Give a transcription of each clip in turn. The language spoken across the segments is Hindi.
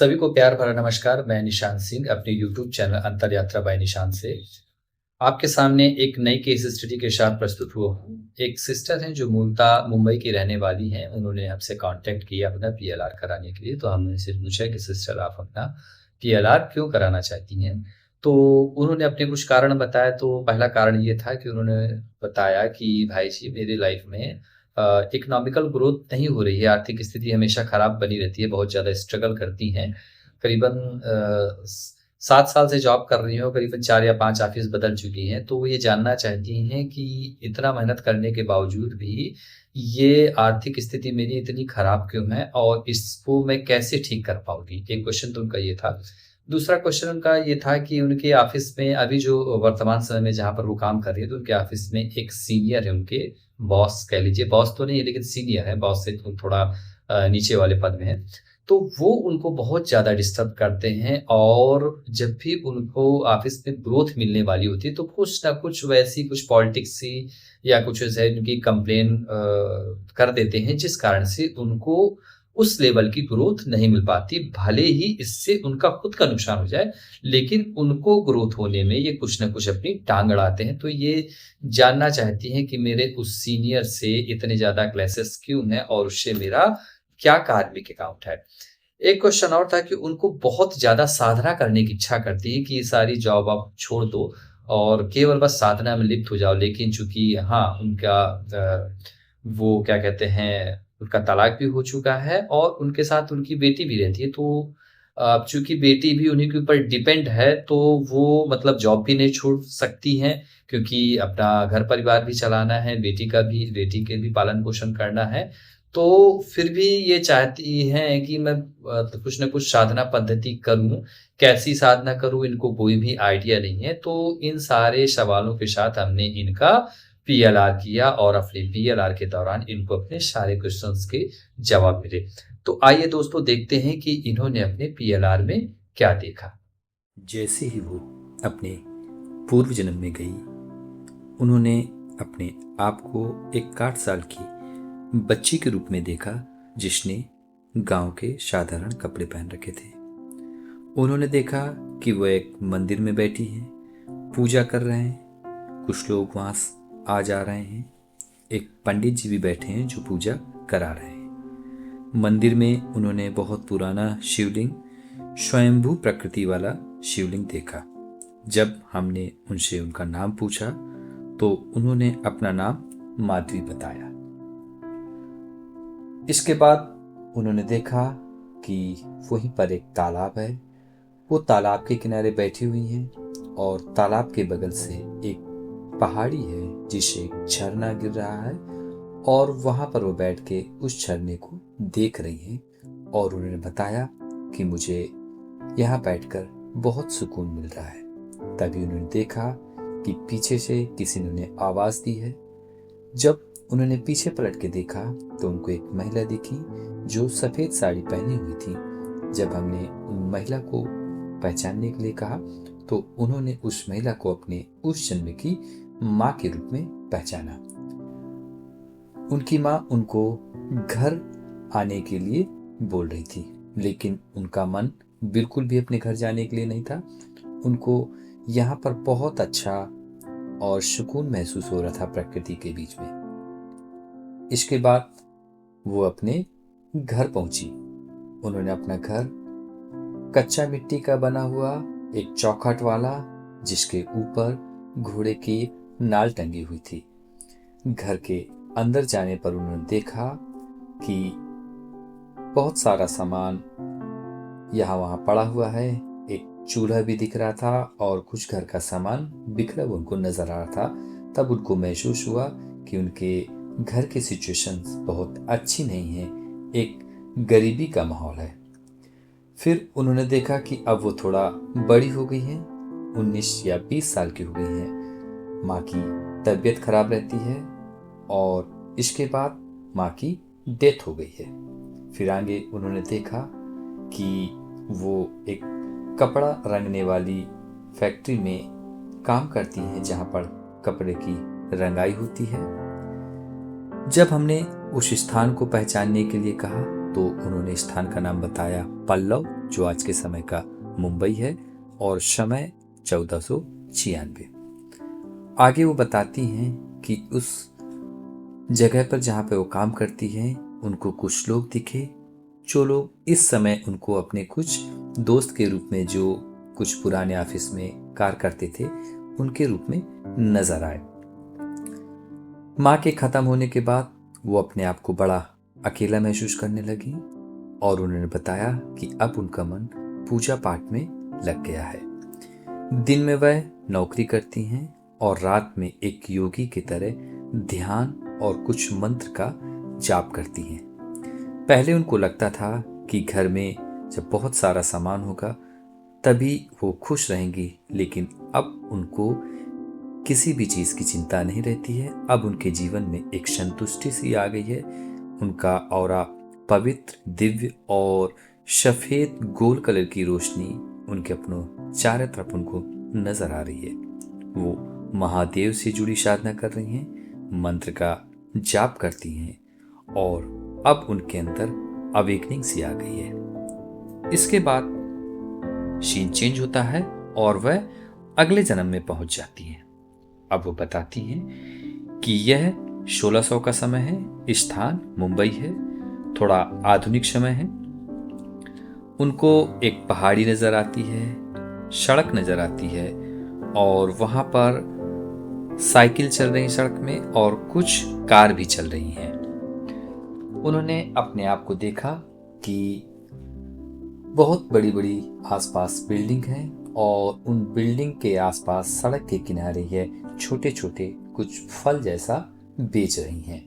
सभी को प्यार भरा नमस्कार। मैं निशांत सिंह अपने यूट्यूब चैनल अंतर यात्रा बाय निशांत से आपके सामने एक नई केस स्टडी के साथ प्रस्तुत हुआ हूँ। एक सिस्टर हैं जो मूलतः मुंबई की रहने वाली हैं। उन्होंने हमसे कांटेक्ट किया अपना पीएलआर कराने के लिए। तो हमने उनसे पूछा कि सिस्टर आप अपना पीएलआर क्यों कराना चाहती हैं? तो उन्होंने अपने कुछ कारण बताए। तो पहला कारण ये था कि उन्होंने बताया कि भाई जी मेरी लाइफ में इकोनॉमिकल ग्रोथ नहीं हो रही है, आर्थिक स्थिति हमेशा खराब बनी रहती है, बहुत ज़्यादा स्ट्रगल करती हैं। करीबन 7 साल से जॉब कर रही हो, करीबन 4 या 5 ऑफ़िस बदल चुकी हैं। तो वो ये जानना चाहती हैं कि इतना मेहनत करने के बावजूद भी ये आर्थिक स्थिति मेरी इतनी खराब क्यों है और इसको मैं कैसे ठीक कर पाऊँगी? एक क्वेश्चन तो उनका ये था। दूसरा क्वेश्चन उनका ये था कि उनके ऑफ़िस में अभी जो वर्तमान समय में जहाँ पर वो काम कर रही है, तो उनके ऑफ़िस में एक सीनियर है उनके, बॉस कह लीजिए, बॉस तो नहीं है लेकिन सीनियर है, बॉस से तो थोड़ा नीचे वाले पद में है। तो वो उनको बहुत ज़्यादा डिस्टर्ब करते हैं और जब भी उनको ऑफ़िस में ग्रोथ मिलने वाली होती है, तो कुछ ना कुछ वैसी कुछ पॉलिटिक्स सी या कुछ ऐसे उनकी कंप्लेन कर देते हैं, जिस कारण से उनको उस लेवल की ग्रोथ नहीं मिल पाती। भले ही इससे उनका खुद का नुकसान हो जाए, लेकिन उनको ग्रोथ होने में ये कुछ न कुछ अपनी टाँग अड़ाते हैं। तो ये जानना चाहती हैं कि मेरे उस सीनियर से इतने ज़्यादा क्लैशेस क्यों हैं और उससे मेरा क्या कार्मिक अकाउंट है? एक क्वेश्चन और था कि उनको बहुत ज़्यादा साधना करने की इच्छा करती है कि ये सारी जॉब आप छोड़ दो और केवल बस साधना में लिप्त हो जाओ। लेकिन चूँकि हाँ, उनका वो क्या कहते हैं, उनका तलाक भी हो चुका है और उनके साथ उनकी बेटी भी रहती है। तो चूँकि बेटी भी उन्हीं के ऊपर डिपेंड है, तो वो मतलब जॉब भी नहीं छोड़ सकती हैं क्योंकि अपना घर-परिवार भी चलाना है, बेटी के भी पालन-पोषण करना है। तो फिर भी ये चाहती हैं कि मैं कुछ न कुछ साधना पद्धति करूँ। कैसी साधना करूँ इनको कोई भी आइडिया नहीं है। तो इन सारे सवालों के साथ हमने इनका पीएलआर किया और अपने पीएलआर के दौरान इनको अपने सारे क्वेश्चंस के जवाब मिले। तो आइए दोस्तों देखते हैं कि इन्होंने अपने पीएलआर में क्या देखा। जैसे ही वो अपने पूर्व जन्म में गई, उन्होंने अपने आप को एक 8 साल की बच्ची के रूप में देखा जिसने गांव के साधारण कपड़े पहन रखे थे। उन्होंने देखा कि वो एक मंदिर में बैठी है, पूजा कर रहे हैं, कुछ लोग वहां आ जा रहे हैं, एक पंडित जी भी बैठे हैं जो पूजा करा रहे हैं। मंदिर में उन्होंने बहुत पुराना शिवलिंग, स्वयंभू प्रकृति वाला शिवलिंग देखा। जब हमने उनसे उनका नाम पूछा तो उन्होंने अपना नाम माधवी बताया। इसके बाद उन्होंने देखा कि वहीं पर एक तालाब है। वो तालाब के किनारे बैठी हुई हैं और तालाब के बगल से एक पहाड़ी है जिससे एक झरना गिर रहा है और वहां पर वो बैठ के उस झरने को देख रही हैं। और उन्होंने बताया कि मुझे यहाँ बैठकर बहुत सुकून मिल रहा है। तभी उन्होंने देखा कि पीछे से किसी ने उन्हें आवाज दी है। जब उन्होंने पीछे पलट के देखा तो उनको एक महिला दिखी जो सफेद साड़ी पहनी हुई थी। जब हमने उन महिला को पहचानने के लिए कहा तो उन्होंने उस महिला को अपने उस जन्म की माँ के रूप में पहचाना। उनकी माँ उनको घर आने के लिए बोल रही थी, लेकिन उनका मन बिल्कुल भी अपने घर जाने के लिए नहीं था। उनको यहाँ पर बहुत अच्छा और सुकून महसूस हो रहा था प्रकृति के बीच में। इसके बाद वो अपने घर पहुंची। उन्होंने अपना घर कच्चा मिट्टी का बना हुआ एक चौखट वाला, जिसके ऊपर घोड़े की नाल टंगी हुई थी। घर के अंदर जाने पर उन्होंने देखा कि बहुत सारा सामान यहाँ वहाँ पड़ा हुआ है। एक चूल्हा भी दिख रहा था और कुछ घर का सामान बिखरा हुआ उनको नजर आ रहा था। तब उनको महसूस हुआ कि उनके घर की सिचुएशन बहुत अच्छी नहीं है, एक गरीबी का माहौल है। फिर उन्होंने देखा कि अब वो थोड़ा बड़ी हो गई हैं, 19 या 20 साल की हो गई हैं। माँ की तबीयत खराब रहती है और इसके बाद माँ की डेथ हो गई है। फिर आगे उन्होंने देखा कि वो एक कपड़ा रंगने वाली फैक्ट्री में काम करती हैं जहाँ पर कपड़े की रंगाई होती है। जब हमने उस स्थान को पहचानने के लिए कहा तो उन्होंने स्थान का नाम बताया पल्लव, जो आज के समय का मुंबई है, और समय 1496। आगे वो बताती हैं कि उस जगह पर जहाँ पे वो काम करती हैं उनको कुछ लोग दिखे, जो लोग इस समय उनको अपने कुछ दोस्त के रूप में, जो कुछ पुराने ऑफिस में कार्य करते थे, उनके रूप में नजर आए। माँ के खत्म होने के बाद वो अपने आप को बड़ा अकेला महसूस करने लगी और उन्होंने बताया कि अब उनका मन पूजा पाठ में लग गया है। दिन में वह नौकरी करती हैं और रात में एक योगी की तरह ध्यान और कुछ मंत्र का जाप करती हैं। पहले उनको लगता था कि घर में जब बहुत सारा सामान होगा तभी वो खुश रहेंगी, लेकिन अब उनको किसी भी चीज़ की चिंता नहीं रहती है। अब उनके जीवन में एक संतुष्टि सी आ गई है। उनका ऑरा पवित्र, दिव्य और सफ़ेद गोल कलर की रोशनी उनके अपनों चारों तरफ उनको नजर आ रही है। वो महादेव से जुड़ी साधना कर रही हैं, मंत्र का जाप करती हैं और अब उनके अंदर अवेकनिंग सी आ गई है। इसके बाद सीन चेंज होता है और वह अगले जन्म में पहुंच जाती हैं। अब वो बताती हैं कि यह 1600 का समय है, स्थान मुंबई है, थोड़ा आधुनिक समय है। उनको एक पहाड़ी नजर आती है, सड़क नजर आती है और वहां पर साइकिल चल रही सड़क में और कुछ कार भी चल रही हैं। उन्होंने अपने आप को देखा कि बहुत बड़ी बड़ी आसपास बिल्डिंग है और उन बिल्डिंग के आसपास सड़क के किनारे ये छोटे छोटे कुछ फल जैसा बेच रही हैं।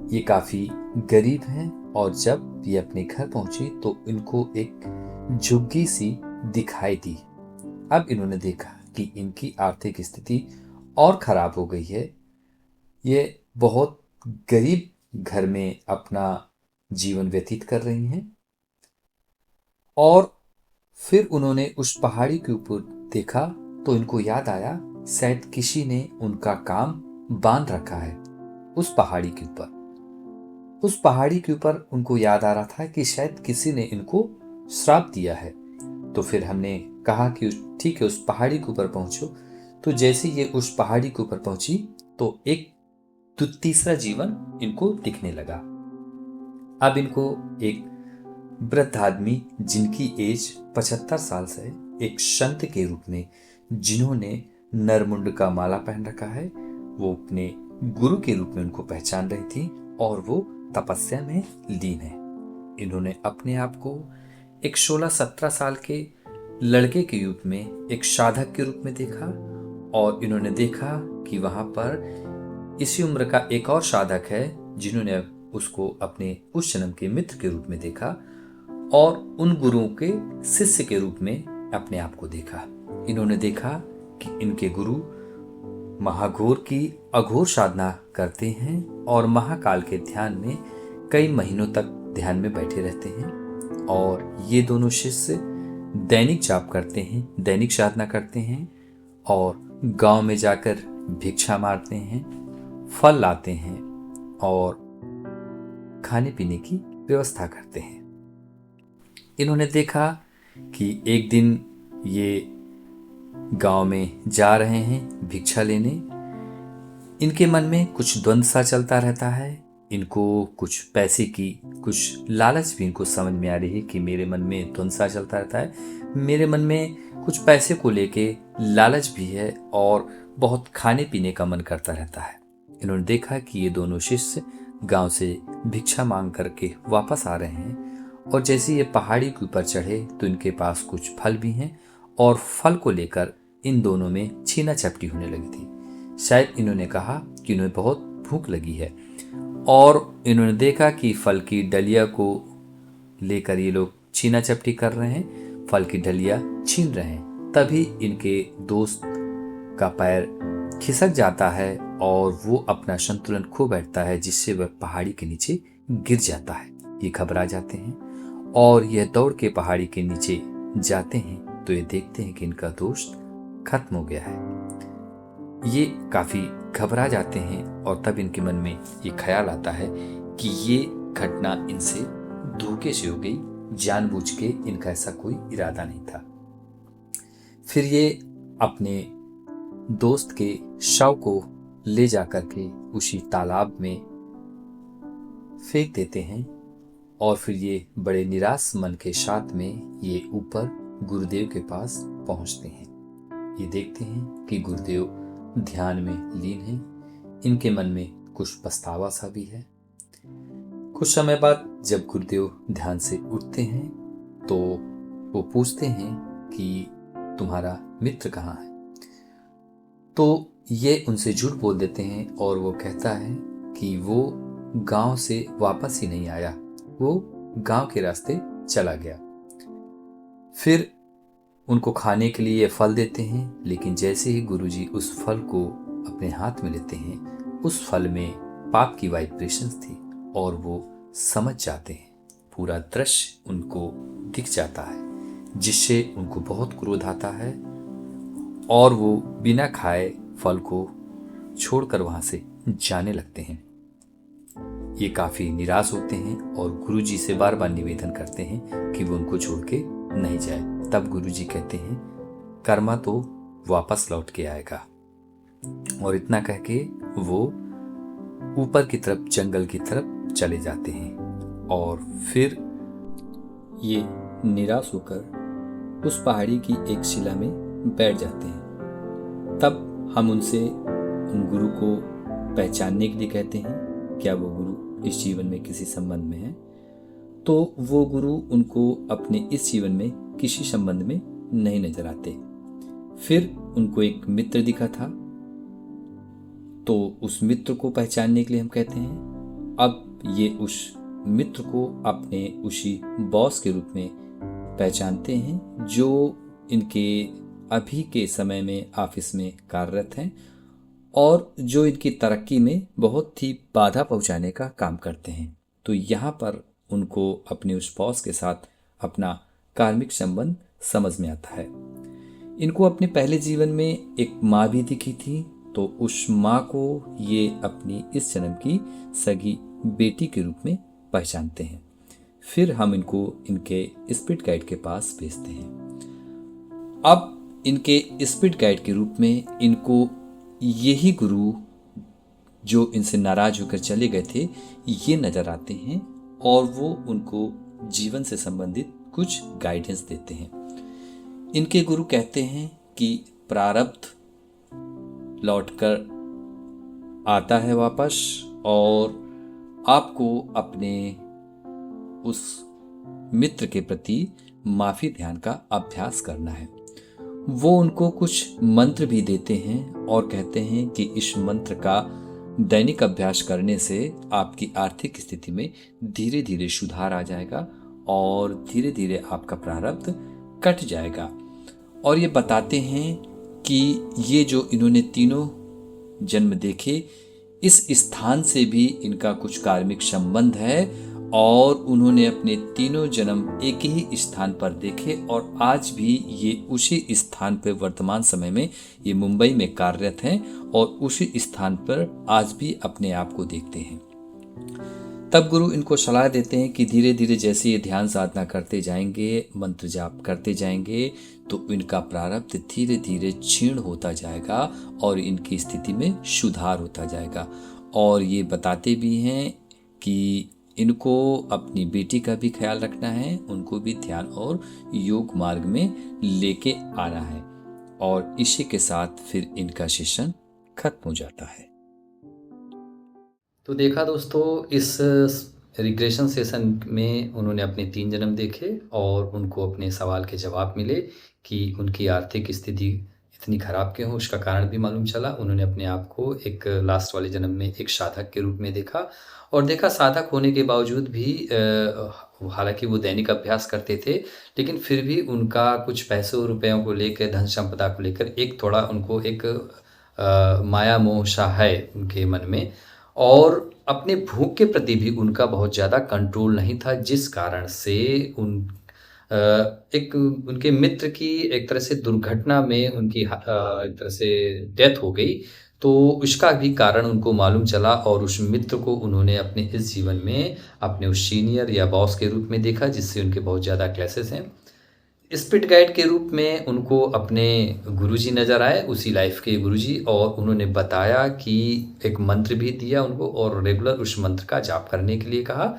ये काफी गरीब हैं और जब ये अपने घर पहुंची तो इनको एक झुग्गी सी दिखाई दी। अब इन्होंने देखा कि इनकी आर्थिक स्थिति और खराब हो गई है। ये बहुत गरीब घर में अपना जीवन व्यतीत कर रही हैं और फिर उन्होंने उस पहाड़ी के ऊपर देखा तो इनको याद आया शायद किसी ने उनका काम बांध रखा है उस पहाड़ी के ऊपर। उस पहाड़ी के ऊपर उनको याद आ रहा था कि शायद किसी ने इनको श्राप दिया है। तो फिर हमने कहा कि ठीक है, उस पहाड़ी के ऊपर पहुंचो। तो जैसे ये उस पहाड़ी के ऊपर पहुंची तो एक तीसरा जीवन इनको दिखने लगा। अब इनको एक वृद्ध आदमी जिनकी एज 75 साल से है, एक संत के रूप में जिन्होंने नरमुंड का माला पहन रखा है, वो अपने गुरु के रूप में उनको पहचान रही थी और वो तपस्या में लीन है। इन्होंने अपने आप को एक 16-17 साल के लड़के के रूप में, एक साधक के रूप में देखा और इन्होंने देखा कि वहां पर इसी उम्र का एक और साधक है जिन्होंने उसको अपने उस जन्म के मित्र के रूप में देखा और उन गुरुओं के शिष्य के रूप में अपने आप को देखा। इन्होंने देखा कि इनके गुरु महाघोर की अघोर साधना करते हैं और महाकाल के ध्यान में कई महीनों तक ध्यान में बैठे रहते हैं और ये दोनों शिष्य दैनिक जाप करते हैं, दैनिक साधना करते हैं और गांव में जाकर भिक्षा मारते हैं, फल लाते हैं और खाने पीने की व्यवस्था करते हैं। इन्होंने देखा कि एक दिन ये गांव में जा रहे हैं भिक्षा लेने। इनके मन में कुछ द्वंद्व सा चलता रहता है। इनको कुछ पैसे की कुछ लालच भी इनको समझ में आ रही है कि मेरे मन में द्वंद्व सा चलता रहता है, मेरे मन में कुछ पैसे को लेके लालच भी है और बहुत खाने पीने का मन करता रहता है। इन्होंने देखा कि ये दोनों शिष्य गांव से भिक्षा मांग करके वापस आ रहे हैं और जैसे ये पहाड़ी के ऊपर चढ़े तो इनके पास कुछ फल भी हैं और फल को लेकर इन दोनों में छीना झपटी होने लगी थी। शायद इन्होंने कहा कि इन्हें बहुत भूख लगी है और इन्होंने देखा कि फल की डलिया को लेकर ये लोग छीना झपटी कर रहे हैं, फल की डलिया छीन रहे हैं। तभी इनके दोस्त का पैर खिसक जाता है और वो अपना संतुलन खो बैठता है, जिससे वह पहाड़ी के नीचे गिर जाता है। ये घबरा जाते हैं और यह दौड़ के पहाड़ी के नीचे जाते हैं तो ये देखते हैं कि इनका दोस्त खत्म हो गया है। ये काफी घबरा जाते हैं और तब इनके मन में ये ख्याल आता है कि ये घटना इनसे धोखे से हो गई, जानबूझ के इनका ऐसा कोई इरादा नहीं था। फिर ये अपने दोस्त के शव को ले जाकर के उसी तालाब में फेंक देते हैं और फिर ये बड़े निराश मन के साथ में ये ऊपर गुरुदेव के पास पहुंचते हैं। ये देखते हैं कि गुरुदेव ध्यान में लीन हैं। इनके मन में कुछ पछतावा सा भी है। कुछ समय बाद जब गुरुदेव ध्यान से उठते हैं तो वो पूछते हैं कि तुम्हारा मित्र कहाँ है। तो ये उनसे झूठ बोल देते हैं और वो कहता है कि वो गांव से वापस ही नहीं आया, वो गांव के रास्ते चला गया। फिर उनको खाने के लिए ये फल देते हैं, लेकिन जैसे ही गुरुजी उस फल को अपने हाथ में लेते हैं, उस फल में पाप की वाइब्रेशंस थी और वो समझ जाते हैं। पूरा दृश्य उनको दिख जाता है, जिससे उनको बहुत क्रोध आता है और वो बिना खाए फल को छोड़कर वहां से जाने लगते हैं। ये काफी निराश होते हैं और गुरुजी से बार बार निवेदन करते हैं कि वो उनको छोड़ के नहीं जाए। तब गुरुजी कहते हैं कर्मा तो वापस लौट के आएगा। और इतना कह के वो ऊपर की तरफ जंगल की तरफ चले जाते हैं और फिर ये निराश होकर उस पहाड़ी की एक शिला में बैठ जाते हैं। तब हम उनसे उन गुरु को पहचानने के लिए कहते हैं क्या वो गुरु इस जीवन में किसी संबंध में है। तो वो गुरु उनको अपने इस जीवन में किसी संबंध में नहीं नजर आते। फिर उनको एक मित्र दिखा था, तो उस मित्र को पहचानने के लिए हम कहते हैं अब ये उस मित्र को अपने उसी बॉस के रूप में पहचानते हैं जो इनके अभी के समय में ऑफिस में कार्यरत हैं और जो इनकी तरक्की में बहुत ही बाधा पहुंचाने का काम करते हैं। तो यहाँ पर उनको अपने उस बॉस के साथ अपना कार्मिक संबंध समझ में आता है। इनको अपने पहले जीवन में एक माँ भी दिखी थी, तो उस माँ को ये अपनी इस जन्म की सगी बेटी के रूप में पहचानते हैं। फिर हम इनको इनके स्पिरिट गाइड के पास भेजते हैं। अब इनके स्पिरिट गाइड के रूप में इनको यही गुरु जो इनसे नाराज होकर चले गए थे ये नजर आते हैं और वो उनको जीवन से संबंधित कुछ गाइडेंस देते हैं। इनके गुरु कहते हैं कि प्रारब्ध लौटकर आता है वापस और आपको अपने उस मित्र के प्रति माफी ध्यान का अभ्यास करना है। वो उनको कुछ मंत्र भी देते हैं और कहते हैं कि इस मंत्र का दैनिक अभ्यास करने से आपकी आर्थिक स्थिति में धीरे धीरे सुधार आ जाएगा और धीरे धीरे आपका प्रारब्ध कट जाएगा। और ये बताते हैं कि ये जो इन्होंने तीनों जन्म देखे, इस स्थान से भी इनका कुछ कार्मिक संबंध है और उन्होंने अपने तीनों जन्म एक ही स्थान पर देखे और आज भी ये उसी स्थान पर वर्तमान समय में ये मुंबई में कार्यरत हैं और उसी स्थान पर आज भी अपने आप को देखते हैं। तब गुरु इनको सलाह देते हैं कि धीरे धीरे जैसे ये ध्यान साधना करते जाएंगे, मंत्र जाप करते जाएंगे, तो इनका प्रारब्ध धीरे धीरे क्षीण होता जाएगा और इनकी स्थिति में सुधार होता जाएगा। और ये बताते भी हैं कि इनको अपनी बेटी का भी ख्याल रखना है, उनको भी ध्यान और योग मार्ग में लेके आना है। और इसी के साथ फिर इनका सेशन खत्म हो जाता है। तो देखा दोस्तों, इस रिग्रेशन सेशन में उन्होंने अपने 3 जन्म देखे और उनको अपने सवाल के जवाब मिले कि उनकी आर्थिक स्थिति इतनी ख़राब क्यों हो, उसका कारण भी मालूम चला। उन्होंने अपने आप को एक लास्ट वाले जन्म में एक साधक के रूप में देखा और देखा साधक होने के बावजूद भी हालांकि वो दैनिक अभ्यास करते थे, लेकिन फिर भी उनका कुछ पैसों रुपयों को लेकर, धन संपदा को लेकर एक थोड़ा उनको एक माया मोह सा है उनके मन में और अपने भूख के प्रति भी उनका बहुत ज़्यादा कंट्रोल नहीं था, जिस कारण से एक उनके मित्र की एक तरह से दुर्घटना में उनकी एक तरह से डेथ हो गई। तो इसका भी कारण उनको मालूम चला और उस मित्र को उन्होंने अपने इस जीवन में अपने उस सीनियर या बॉस के रूप में देखा, जिससे उनके बहुत ज़्यादा क्लैशेस हैं। स्पिरिट गाइड के रूप में उनको अपने गुरुजी नज़र आए, उसी लाइफ के गुरुजी, और उन्होंने बताया कि एक मंत्र भी दिया उनको और रेगुलर उस मंत्र का जाप करने के लिए कहा।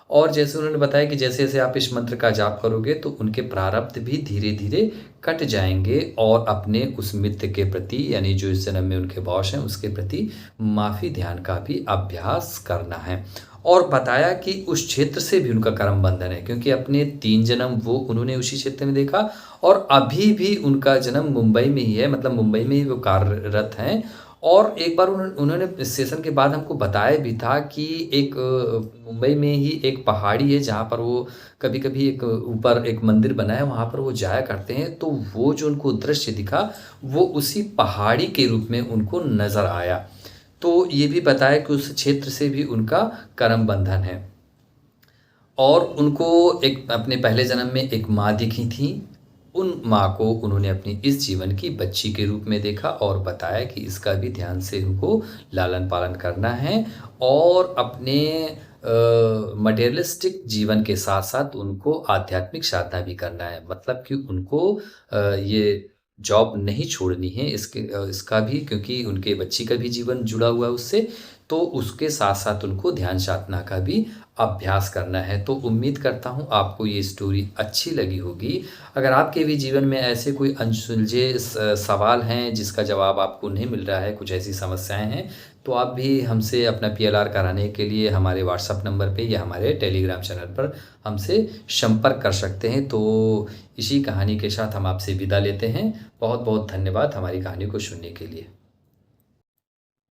और जैसे उन्होंने बताया कि जैसे-जैसे आप इस मंत्र का जाप करोगे तो उनके प्रारब्ध भी धीरे-धीरे कट जाएँगे और अपने उस मित्र के प्रति, यानी जो इस जन्म में उनके बॉस हैं, उसके प्रति माफ़ी ध्यान का भी अभ्यास करना है। और बताया कि उस क्षेत्र से भी उनका कर्म बंधन है, क्योंकि अपने 3 जन्म वो उन्होंने उसी क्षेत्र में देखा और अभी भी उनका जन्म मुंबई में ही है, मतलब मुंबई में ही वो कार्यरत हैं। और एक बार उन्होंने इस सेशन के बाद हमको बताया भी था कि एक मुंबई में ही एक पहाड़ी है जहाँ पर वो कभी-कभी एक ऊपर एक मंदिर बना है, वहाँ पर वो जाया करते हैं। तो वो जो उनको दृश्य दिखा, वो उसी पहाड़ी के रूप में उनको नज़र आया। तो ये भी बताया कि उस क्षेत्र से भी उनका कर्म बंधन है। और उनको एक अपने पहले जन्म में एक माँ दिखी थी। उन माँ को उन्होंने अपनी इस जीवन की बच्ची के रूप में देखा और बताया कि इसका भी ध्यान से उनको लालन-पालन करना है और अपने मटेरियलिस्टिक जीवन के साथ-साथ उनको आध्यात्मिक साधना भी करना है। मतलब कि उनको ये जॉब नहीं छोड़नी है, इसका भी, क्योंकि उनके बच्ची का भी जीवन जुड़ा हुआ है उससे, तो उसके साथ-साथ उनको ध्यान साधना का भी अभ्यास करना है। तो उम्मीद करता हूँ आपको ये स्टोरी अच्छी लगी होगी। अगर आपके भी जीवन में ऐसे कोई अनसुलझे सवाल हैं जिसका जवाब आपको नहीं मिल रहा है, कुछ ऐसी समस्याएँ हैं, तो आप भी हमसे अपना पीएलआर कराने के लिए हमारे व्हाट्सएप नंबर पे या हमारे टेलीग्राम चैनल पर हमसे संपर्क कर सकते हैं। तो इसी कहानी के साथ हम आपसे विदा लेते हैं। बहुत-बहुत धन्यवाद हमारी कहानी को सुनने के लिए।